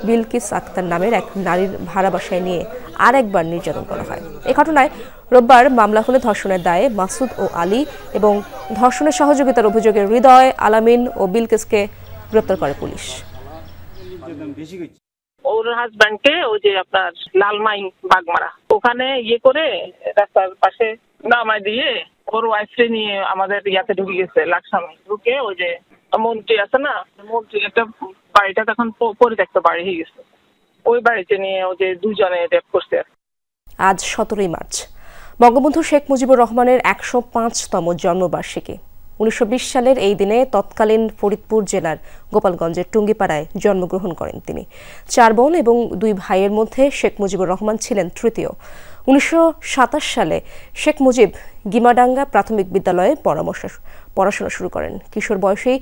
বিলকিস আক্তার নামের এক নারীর ভাড়া বাসায় নিয়ে আরেকবার নির্যাতন করা হয়। এই ঘটনায় রোববার মামলা হলে ধর্ষণের দায়ে মাসুদ ও আলী এবং ধর্ষণের সহযোগিতার অভিযোগে হৃদয়, আলামিন ও বিলকিসকে গ্রেপ্তার করে পুলিশ। ওর হাজব্যান্ডকে ওই যে আপনার লালমাই বাগমারা ওখানে করে রাস্তার পাশে নামাই দিয়ে ওর ওয়াইফকে নিয়ে আমাদের ইয়াতে ঢুকে গেছে লাকসামে। ঢুকে ওই যে মন্ত্রী আছে না, মন্ত্রী একটা বাড়িটা তখন পরিত্যক্ত বাড়ি হয়ে গেছে, ওই বাড়িতে নিয়ে ওই যে 2 জনে রেপ করছে। আজ 17 মার্চ বঙ্গবন্ধু শেখ মুজিবুর রহমানের 105তম জন্মবার্ষিকী। 1920 সালের এই দিনে তৎকালীন ফরিদপুর জেলার গোপালগঞ্জের টুঙ্গিপাড়ায় জন্মগ্রহণ করেন তিনি। 4 বোন এবং 2 ভাইয়ের মধ্যে শেখ মুজিবুর রহমান ছিলেন তৃতীয়। 1927 সালে শেখ মুজিব গিমাডাঙ্গা প্রাথমিক বিদ্যালয়ে পড়াশোনা শুরু করেন। কিশোর বয়সেই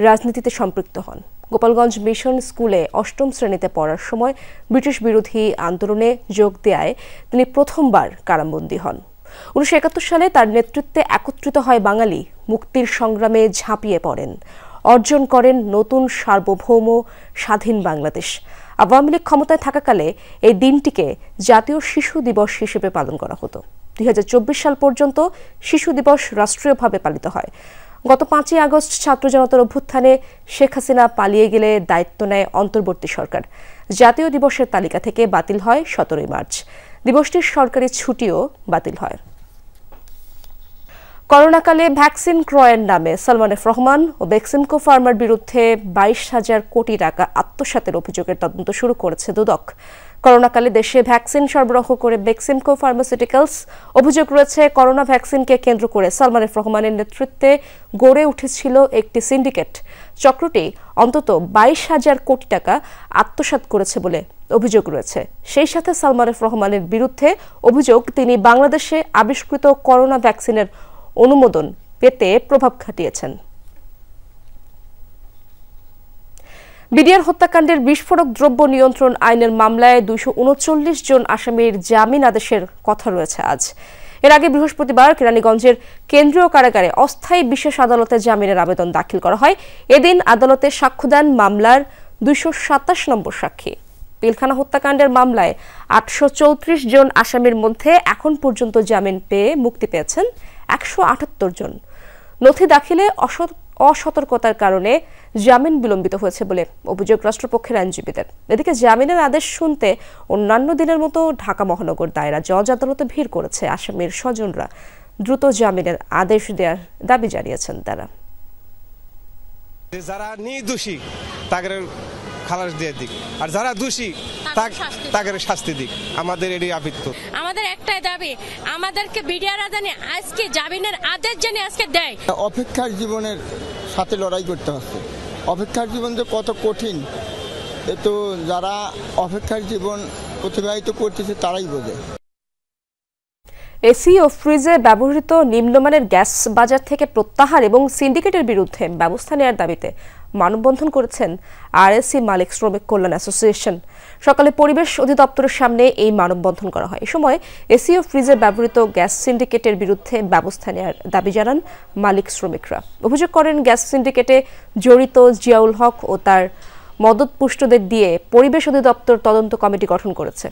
রাজনীতিতে সম্পৃক্ত হন। গোপালগঞ্জ মিশন স্কুলে 8ম শ্রেণীতে পড়ার সময় ব্রিটিশ বিরোধী আন্দোলনে যোগ দেয়ায় তিনি প্রথমবার কারাবন্দী হন। 1971 সালে তার নেতৃত্বে একত্রিত হয় বাঙালি, মুক্তির সংগ্রামে ঝাঁপিয়ে পড়েন, অর্জন করেন নতুন সার্বভৌম স্বাধীন বাংলাদেশ। আওয়ামী লীগ ক্ষমতায় থাকাকালে এই দিনটিকে জাতীয় শিশু দিবস হিসেবে পালন করা হতো। 2024 সাল পর্যন্ত শিশু দিবস রাষ্ট্রীয়ভাবে পালিত হয়। গত 5 আগস্ট ছাত্র জনতার অভ্যুত্থানে শেখ হাসিনা পালিয়ে গেলে দায়িত্ব নেয় অন্তর্বর্তী সরকার। জাতীয় দিবসের তালিকা থেকে বাতিল হয় 17 মার্চ। দিবসটির সরকারি ছুটিও বাতিল হয়। করোনাকালে ভ্যাকসিন ক্রয়ের নামে সালমান এফ রহমান ও বেক্সিমকো ফার্মার বিরুদ্ধে 22,000 কোটি টাকা আত্মসাতের অভিযোগের তদন্ত শুরু করেছে দুদক। করোনাকালে দেশে ভ্যাকসিন সরবরাহ করে বেক্সিমকো ফার্মাসিউটিক্যালস। অভিযোগ রয়েছে করোনা ভ্যাকসিনকে কেন্দ্র করে সালমান এফ রহমানের নেতৃত্বে গড়ে উঠেছিল একটি সিন্ডিকেট। চক্রটি অন্তত 22,000 কোটি টাকা আত্মসাৎ করেছে বলে অভিযোগ রয়েছে। সেই সাথে সালমান এফ রহমানের বিরুদ্ধে অভিযোগ তিনি বাংলাদেশে আবিষ্কৃত করোনা ভ্যাকসিনের অনুমোদন পেতে প্রভাব খাটিয়েছেন। বিডিআর হত্যাকাণ্ডের বিস্ফোরক দ্রব্য নিয়ন্ত্রণ আইনের মামলায় 239 জন আসামির জামিন আদেশের কথা রয়েছে আজ। এর আগে বৃহস্পতিবার কেরানীগঞ্জের কেন্দ্রীয় কারাগারে অস্থায়ী বিশেষ আদালতে জামিনের আবেদন দাখিল করা হয়। এদিন আদালতে সাক্ষ্য দেন মামলার 227 নম্বর সাক্ষী। পিলখানা হত্যাকাণ্ডের মামলায় 834 জন আসামির মধ্যে এখন পর্যন্ত জামিন পেয়ে মুক্তি পেয়েছেন 178 জন। নথি দাখিলে অসতর্কতার কারণে জামিন বিলম্বিত হয়েছে বলে অভিযোগ রাষ্ট্রপক্ষের আইনজীবীদের। এদিকে জামিনের আদেশ শুনতে অন্যান্য দিনের মতো ঢাকা মহানগর দায়রা জজ আদালতে ভিড় করেছে আসামির স্বজনরা। দ্রুত জামিনের আদেশ দেওয়ার দাবি জানিয়েছেন তারা। যারা নির্দোষী তাদের খালাস দিয়ে দিক, আর যারা দোষী তাদের শাস্তি দিক। আমাদের এটাই আবৃত্তি। আমাদের একটাই দাবি, আমাদেরকে বিডিআররা জানি আজকে জামিনের আদেশ জানি আজকে দেয়। অপেক্ষার জীবনের সাথে লড়াই করতে হচ্ছে। অপেক্ষার জীবন যে কত কঠিন এ তো যারা অপেক্ষার জীবন অতিবাহিত করতেছে তারাই বোঝে। এসি ও ফ্রিজে ব্যবহৃত নিম্নমানের গ্যাস বাজার থেকে প্রত্যাহার এবং সিন্ডিকেটের বিরুদ্ধে ব্যবস্থা নেওয়ার দাবিতে মানববন্ধন করেছেন আরএসসি মালিক শ্রমিক কল্যাণ অ্যাসোসিয়েশন। সকালে পরিবেশ অধিদপ্তরের সামনে এই মানববন্ধন করা হয়। এ সময় এসি ও ফ্রিজে ব্যবহৃত গ্যাস সিন্ডিকেটের বিরুদ্ধে ব্যবস্থা নেওয়ার দাবি জানান মালিক শ্রমিকরা। অভিযোগ করেন গ্যাস সিন্ডিকেটে জড়িত জিয়াউল হক ও তার মদতপুষ্টদের দিয়ে পরিবেশ অধিদপ্তর তদন্ত কমিটি গঠন করেছে।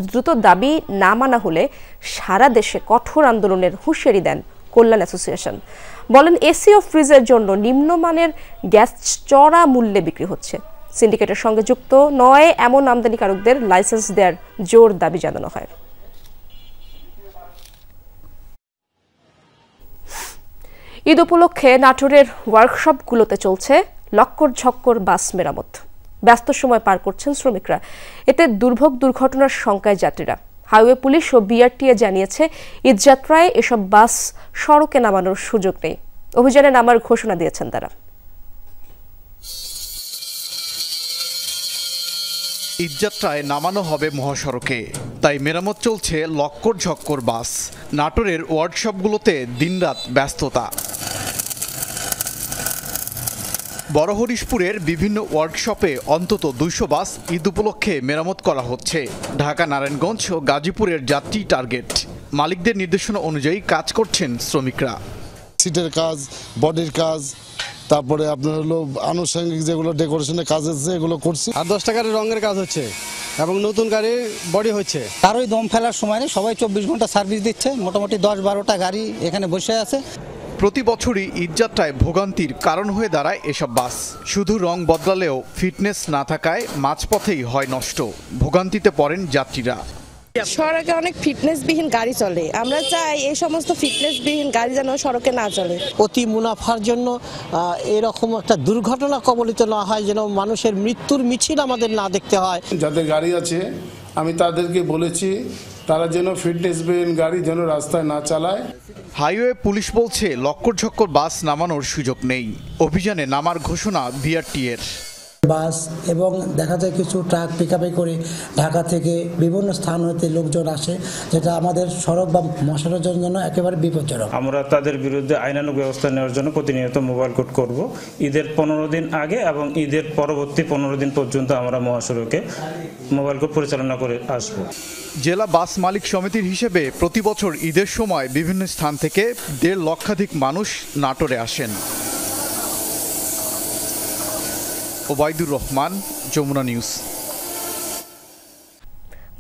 দ্রুত দাবি না মানা হলে সারা দেশে কঠোর আন্দোলনের হুঁশিয়ারি দেন কল্যাণ অ্যাসোসিয়েশন। বলেন এসি ও ফ্রিজের জন্য নিম্নমানের গ্যাস চড়া মূল্যে বিক্রি হচ্ছে। সিন্ডিকেটের সঙ্গে যুক্ত নয় এমন আমদানিকারকদের লাইসেন্স দেওয়ার জোর দাবি জানানো হয়। ঈদ উপলক্ষে নাটোরের ওয়ার্কশপগুলোতে চলছে লক্কর ঝক্কর বাস মেরামত। ব্যস্ত সময় পার করছেন শ্রমিকরা। এতে দুর্ভোগ দুর্ঘটনার শঙ্কায় যাত্রীরা। হাইওয়ে পুলিশ ও বিআরটিএ জানিয়েছে ঈদযাত্রায় এসব বাস সড়কে নামানোর সুযোগ নেই। অভিযানে নামার ঘোষণা দিয়েছেন তারা। ঈদযাত্রায় নামানো হবে মহাসড়কে, তাই মেরামত চলছে লক্কর ঝক্কর বাস। নাটোরের ওয়ার্কশপগুলোতে দিনরাত ব্যস্ততা। বড়হরিশপুরের বিভিন্ন ওয়ার্কশপে অন্তত 200 বাস ঈদ উপলক্ষে মেরামত করা হচ্ছে। ঢাকা, নারায়ণগঞ্জ ও গাজীপুরের যাত্রী টার্গেট। মালিকদের নির্দেশনা অনুযায়ী কাজ করছেন শ্রমিকরা। সিটের কাজ, বডির কাজ, তারপরে আপনার হলো আনুষঙ্গিক যেগুলো ডেকোরেশনের কাজ আছে এগুলো করছি। আর 10 টাকার রঙের কাজ হচ্ছে এবং নতুন গাড়ির বডি হচ্ছে। কারোই দম ফেলার সময় নেই, সবাই 24 ঘন্টা সার্ভিস দিচ্ছে। মোটামুটি 10-12টা গাড়ি এখানে বসে আছে। প্রতি বছরই ঈদযাত্রায় ভোগান্তির কারণ হয়ে দাঁড়ায় এসব বাস। শুধু রং বদলালেও ফিটনেস না থাকায় মাঝপথেই হয় নষ্ট। ভোগান্তিতে পড়েন যাত্রীরা। সড়কে অনেক ফিটনেসবিহীন গাড়ি চলে, আমরা চাই এই সমস্ত ফিটনেসবিহীন গাড়ি যেন সড়কে না চলে। অতি মুনাফার জন্য এরকম একটা দুর্ঘটনা কবলিত না হয়, যেন মানুষের মৃত্যুর মিছিল আমাদের না দেখতে হয়। যাদের গাড়ি আছে আমি তাদেরকে বলেছি তারা যেন ফিটনেসবিহীন গাড়ি যেন রাস্তায় না চালায়। হাইওয়ে পুলিশ বলছে লক্কর ঝক্কর বাস নামানোর সুযোগ নেই। অভিযানে নামার ঘোষণা বিআরটিএর। বাস এবং দেখা যায় কিছু ট্রাক পিকআপে করে ঢাকা থেকে বিভিন্ন স্থান হতে লোকজন আসে, যেটা আমাদের সড়ক বা মহাসড়কের জন্য একেবারে বিপজ্জনক। আমরা তাদের বিরুদ্ধে আইনানুগ ব্যবস্থা নেওয়ার জন্য প্রতিনিয়ত মোবাইল কোর্ট করব। ঈদের 15 দিন আগে এবং ঈদের পরবর্তী 15 দিন পর্যন্ত আমরা মহাসড়কে মোবাইল কোর্ট পরিচালনা করে আসব। জেলা বাস মালিক সমিতির হিসেবে প্রতি বছর ঈদের সময় বিভিন্ন স্থান থেকে 1.5 লক্ষাধিক মানুষ নাটোরে আসেন। ওবায়দুর রহমান, যমুনা নিউজ।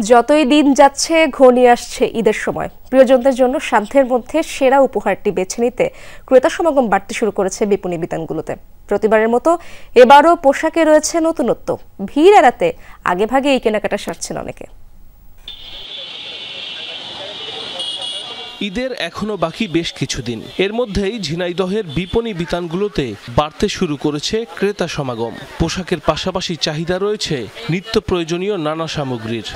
যতই দিন যাচ্ছে ঘনিয়ে আসছে ঈদের সময়। প্রিয়জনদের জন্য সাধ্যের মধ্যে সেরা উপহারটি বেছে নিতে ক্রেতা সমাগম বাড়তে শুরু করেছে বিপণী বিতানগুলোতে। প্রতিবারের মতো এবারও পোশাকে রয়েছে নতুনত্ব। ভিড় এড়াতে আগেভাগে এই কেনাকাটা সারছেন অনেকে। ঈদের এখনো বাকি বেশ কিছুদিন। এর মধ্যেই ঝিনাইদহের বিপণী বিতানগুলোতে বাড়তে শুরু করেছে ক্রেতা সমাগম। পোশাকের পাশাপাশি চাহিদা রয়েছে নিত্য প্রয়োজনীয় নানা সামগ্রীর।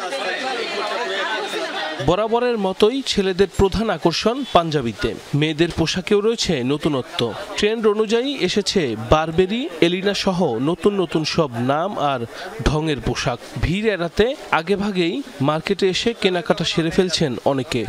বরাবরের মতোই ছেলেদের প্রধান আকর্ষণ পাঞ্জাবিতে। মেয়েদের পোশাকেও রয়েছে নতুনত্ব। ট্রেন্ড অনুযায়ী এসেছে বারবেরি, এলিনা সহ নতুন নতুন সব নাম আর ঢঙের পোশাক। ভিড় এড়াতে আগেভাগেই মার্কেটে এসে কেনাকাটা সেরে ফেলছেন অনেকে।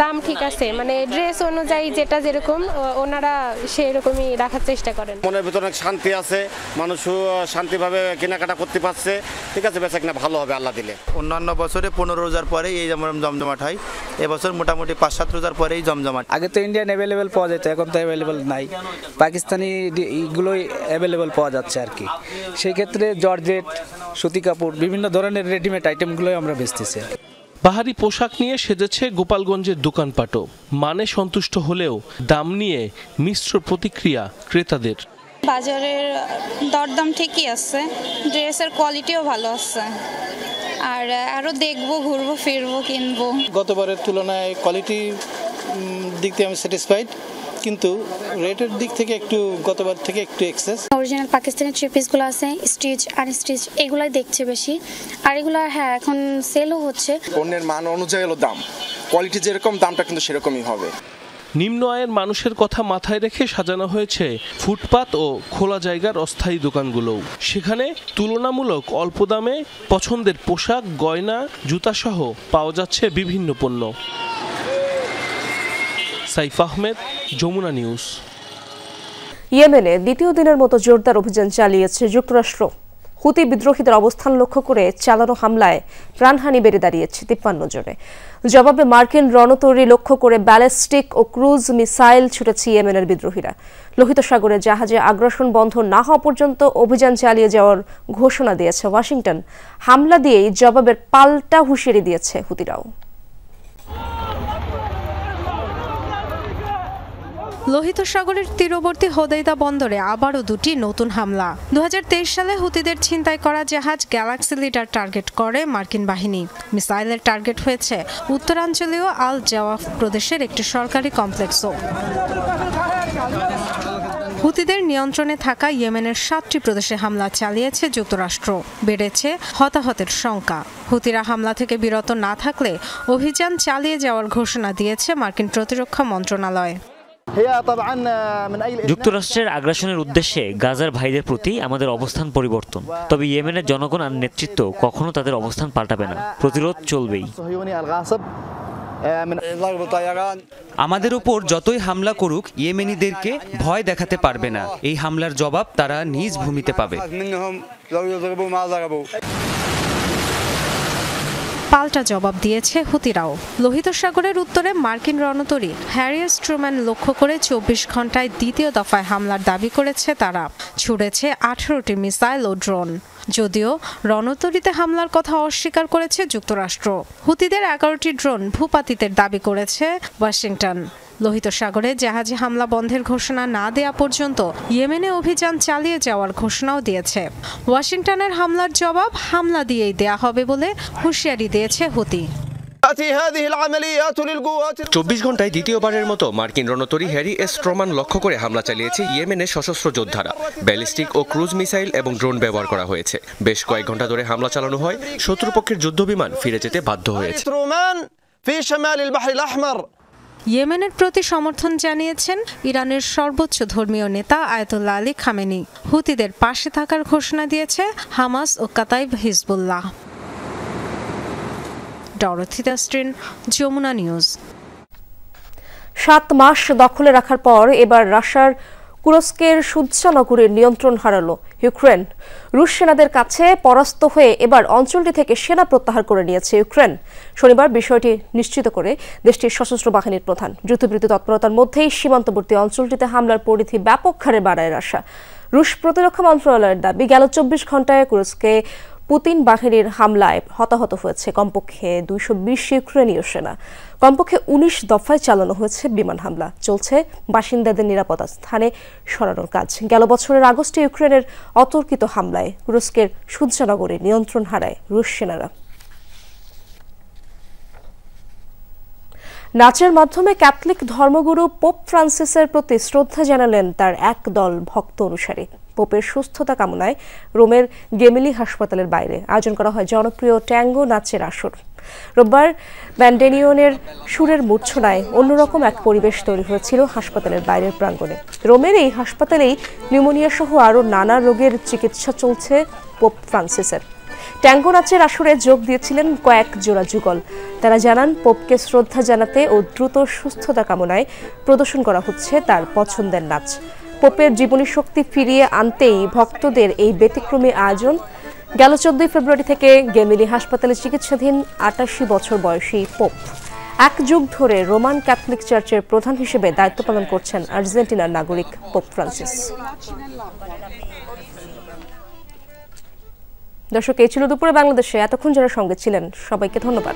দাম ঠিক আছে, মানে ড্রেস অনুযায়ী যেটা যেরকম ওনারা সেরকমই রাখার চেষ্টা করেন। মনের ভিতরে অনেক শান্তি আছে, মানুষও শান্তিভাবে কেনাকাটা করতে পারছে। ঠিক আছে, বেচা কিনা ভালো হবে আল্লাহ দিলে। অন্যান্য বছরে 15 রোজার পরেই এই জমজমাট হয়, এবছর মোটামুটি 5-7 রোজার পরেই জমজমাট। আগে তো ইন্ডিয়ান অ্যাভেলেবেল পাওয়া যেত, এখন তো অ্যাভেলেবেল নাই। পাকিস্তানি এইগুলোই অ্যাভেলেবেল পাওয়া যাচ্ছে আর কি। সেই ক্ষেত্রে জর্জেট, সুতি কাপড়, বিভিন্ন ধরনের রেডিমেড আইটেমগুলোই আমরা বেচতেছি। বাহারি পোশাক নিয়ে সেজেছে গোপালগঞ্জের দোকানপাটও। মানে সন্তুষ্ট হলেও দাম নিয়ে মিশ্র প্রতিক্রিয়া ক্রেতাদের। বাজারের দরদাম ঠিকই আছে, ড্রেসের কোয়ালিটিও ভালো আছে, আর আরও দেখবো, ঘুরবো, ফিরবো, কিনবো। গতবারের তুলনায় কোয়ালিটি দিক থেকে আমি স্যাটিসফাইড, কিন্তু রেটের দিক থেকে একটু গতবার থেকে একটু এক্সেস। অরিজিনাল পাকিস্তানি থ্রি পিসগুলো আছে, স্টিচ আনস্টিচ, এগুলাই দেখছে বেশি। আর এগুলো হ্যাঁ এখন সেলও হচ্ছে। পণ্যের মান অনুযায়ী হলো দাম, কোয়ালিটি যেরকম দামটা কিন্তু সেরকমই হবে। নিম্ন আয়ের মানুষের কথা মাথায় রেখে সাজানো হয়েছে ফুটপাত ও খোলা জায়গার অস্থায়ী দোকানগুলোও। সেখানে তুলনামূলক অল্প দামে পছন্দের পোশাক, গয়না, জুতাসহ পাওয়া যাচ্ছে বিভিন্ন পণ্য। সাইফ আহমেদ, যমুনা নিউজ। ইয়েমেনে দ্বিতীয় দিনের মতো জোরদার অভিযান চালিয়েছে যুক্তরাষ্ট্র। হুতি বিদ্রোহীদের অবস্থান লক্ষ্য করে চালানো হামলায় প্রাণহানি বেড়ে দাঁড়িয়েছে 53 জনে। জবাবে মার্কিন রণতরী লক্ষ্য করে ব্যালিস্টিক ও ক্রুজ মিসাইল ছুটেছে ইয়েমেনের বিদ্রোহীরা। লোহিত সাগরে জাহাজে আগ্রাসন বন্ধ না হওয়া পর্যন্ত অভিযান চালিয়ে যাওয়ার ঘোষণা দিয়েছে ওয়াশিংটন। হামলা দিয়েই জবাবের পাল্টা হুঁশিয়ারি দিয়েছে হুতিরাও। লোহিত সাগরের তীরবর্তী হোদাইদা বন্দরে আবারও দুটি নতুন হামলা। 2023 সালে হুতিদের ছিনতাই করা জাহাজ গ্যালাক্সি লিডার টার্গেট করে মার্কিন বাহিনী। মিসাইলের টার্গেট হয়েছে উত্তরাঞ্চলীয় আল জাওয়াফ প্রদেশের একটি সরকারি কমপ্লেক্সও। হুতিদের নিয়ন্ত্রণে থাকা ইয়েমেনের 7টি প্রদেশে হামলা চালিয়েছে যুক্তরাষ্ট্র। বেড়েছে হতাহতের শঙ্কা। হুতিরা হামলা থেকে বিরত না থাকলে অভিযান চালিয়ে যাওয়ার ঘোষণা দিয়েছে মার্কিন প্রতিরক্ষা মন্ত্রণালয়। যুক্তরাষ্ট্রের আগ্রাসনের উদ্দেশ্যে গাজার ভাইদের প্রতি আমাদের অবস্থান পরিবর্তন। তবে ইয়েমেনের জনগণ আর নেতৃত্ব কখনো তাদের অবস্থান পাল্টাবে না। প্রতিরোধ চলবেই। আমাদের উপর যতই হামলা করুক ইয়েমেনিদেরকে ভয় দেখাতে পারবে না। এই হামলার জবাব তারা নিজ ভূমিতে পাবে। পাল্টা জবাব দিয়েছে হুতিরাও। লোহিত সাগরের উত্তরে মার্কিন রণতরী হ্যারিস ট্রুম্যান লক্ষ্য করে 24 ঘন্টায় দ্বিতীয় দফায় হামলার দাবি করেছে তারা। ছুড়েছে 18টি মিসাইল ও ড্রোন। যদিও রণতরীতে হামলার কথা অস্বীকার করেছে যুক্তরাষ্ট্র। হুতিদের 11টি ড্রোন ভূপাতিতের দাবি করেছে ওয়াশিংটন। লোহিত সাগরে জাহাজে হামলা বন্ধের ঘোষণা না দেয়া পর্যন্ত ইয়েমেনে অভিযান চালিয়ে যাওয়ার ঘোষণাও দিয়েছে। ওয়াশিংটনের হামলার জবাব হামলা দিয়েই দেয়া হবে বলে হুঁশিয়ারি দিয়েছে হুতি। 24 ঘন্টায় দ্বিতীয়বারের মতো মার্কিন রণতরী হ্যারি এস ট্রুম্যান লক্ষ্য করে হামলা চালিয়েছে ইয়েমেনের সশস্ত্র যোদ্ধারা। ব্যালিস্টিক ও ক্রুজ মিসাইল এবং ড্রোন ব্যবহার করা হয়েছে। বেশ কয়েক ঘন্টা ধরে হামলা চালানো হয়। শত্রুপক্ষের যুদ্ধবিমান ফিরে যেতে বাধ্য হয়েছে। ইয়েমেনের প্রতি সমর্থন জানিয়েছেন ইরানের সর্বোচ্চ ধর্মীয় নেতা আয়াতুল্লাহ আলী খামেনি। হুতিদের পাশে থাকার ঘোষণা দিয়েছে হামাস ও কাতাইব হিজবুল্লাহ। ডরথি দাস্ট্রিন, যমুনা নিউজ। 7 মাস দখলে রাখার পর এবার রাশিয়ার কুরস্কের সুৎসা নগরীর নিয়ন্ত্রণ হারালো ইউক্রেন। রুশ সেনাদের কাছে পরাস্ত হয়ে এবার অঞ্চলটি থেকে সেনা প্রত্যাহার করে নিয়েছে ইউক্রেন। শনিবার বিষয়টি নিশ্চিত করে দেশটির সশস্ত্র বাহিনীর প্রধান। যুদ্ধবিরতি তৎপরতার মধ্যেই সীমান্তবর্তী অঞ্চলটিতে হামলার পরিধি ব্যাপক হারে বাড়ায় রাশিয়া। রুশ প্রতিরক্ষা মন্ত্রণালয়ের দাবি, গেল 24 ঘন্টায় কুরস্কে পুতিন বাহিনীর হামলায় হতাহত হয়েছে কমপক্ষে 220 ইউক্রেনীয় সেনা। কমপক্ষে 19 দফায় চালানো হয়েছে বিমান হামলা। চলছে বাসিন্দাদের নিরাপদ স্থানে সরানোর কাজ। গেল বছরের আগস্টে ইউক্রেনের অতর্কিত হামলায় কুরস্কের সুৎসা নগরে নিয়ন্ত্রণ হারায় রুশ সেনারা। নাচের মাধ্যমে ক্যাথলিক ধর্মগুরু পোপ ফ্রান্সিসের প্রতি শ্রদ্ধা জানালেন তার একদল ভক্ত অনুসারী। পোপের সুস্থতা কামনায় রোমের গেমিলি হাসপাতালের বাইরে আয়োজন করা হয় জনপ্রিয় ট্যাঙ্গো নাচের আসর। রোববার ব্যান্ডেনিয়নের সুরের মূর্ছনায় অন্যরকম এক পরিবেশ তৈরি হয়েছিল হাসপাতালের বাইরের প্রাঙ্গণে। রোমের এই হাসপাতালেই নিউমোনিয়া সহ আরও নানা রোগের চিকিৎসা চলছে পোপ ফ্রান্সিসের। ট্যাঙ্গো নাচের আসরে যোগ দিয়েছিলেন কয়েক জোড়া যুগল। তারা জানান, পোপকে শ্রদ্ধা জানাতে ও দ্রুত সুস্থতা কামনায় প্রদর্শন করা হচ্ছে তার পছন্দের নাচ। পোপের জীবনী শক্তি ফিরিয়ে আনতেই ভক্তদের এই ব্যতিক্রমী আয়োজন। গেল 14 ফেব্রুয়ারি থেকে গেমিলি হাসপাতালে চিকিৎসাধীন 88 বছর বয়সী পোপ 1 যুগ ধরে রোমান ক্যাথলিক চার্চের প্রধান হিসেবে দায়িত্ব পালন করছেন আর্জেন্টিনার নাগরিক পোপ ফ্রান্সিস। দর্শক, এই ছিল দুপুরে বাংলাদেশে। এতক্ষণ যারা সঙ্গে ছিলেন সবাইকে ধন্যবাদ।